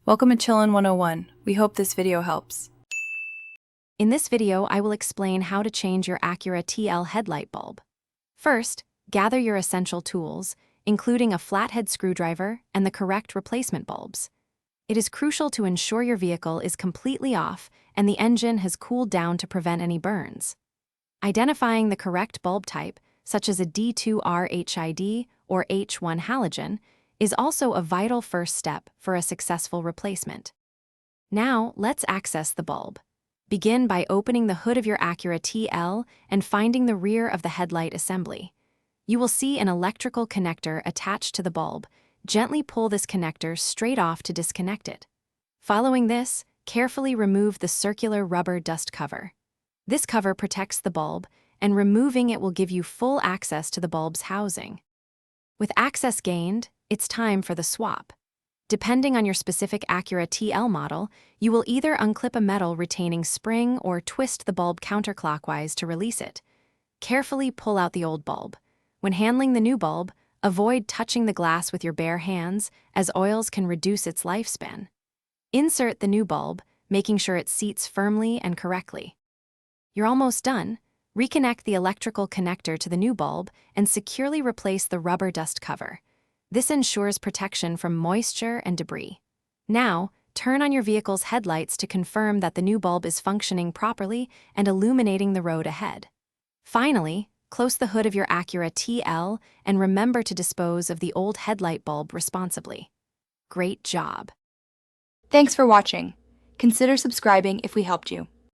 Welcome to Chillin' 101. We hope this video helps. In this video, I will explain how to change your Acura TL headlight bulb. First, gather your essential tools, including a flathead screwdriver and the correct replacement bulbs. It is crucial to ensure your vehicle is completely off and the engine has cooled down to prevent any burns. Identifying the correct bulb type, such as a D2R HID or H1 halogen, is also a vital first step for a successful replacement. Now, let's access the bulb. Begin by opening the hood of your Acura TL and finding the rear of the headlight assembly. You will see an electrical connector attached to the bulb. Gently pull this connector straight off to disconnect it. Following this, carefully remove the circular rubber dust cover. This cover protects the bulb, and removing it will give you full access to the bulb's housing. With access gained, it's time for the swap. Depending on your specific Acura TL model, you will either unclip a metal retaining spring or twist the bulb counterclockwise to release it. Carefully pull out the old bulb. When handling the new bulb, avoid touching the glass with your bare hands, as oils can reduce its lifespan. Insert the new bulb, making sure it seats firmly and correctly. You're almost done. Reconnect the electrical connector to the new bulb and securely replace the rubber dust cover. This ensures protection from moisture and debris. Now, turn on your vehicle's headlights to confirm that the new bulb is functioning properly and illuminating the road ahead. Finally, close the hood of your Acura TL and remember to dispose of the old headlight bulb responsibly. Great job! Thanks for watching. Consider subscribing if we helped you.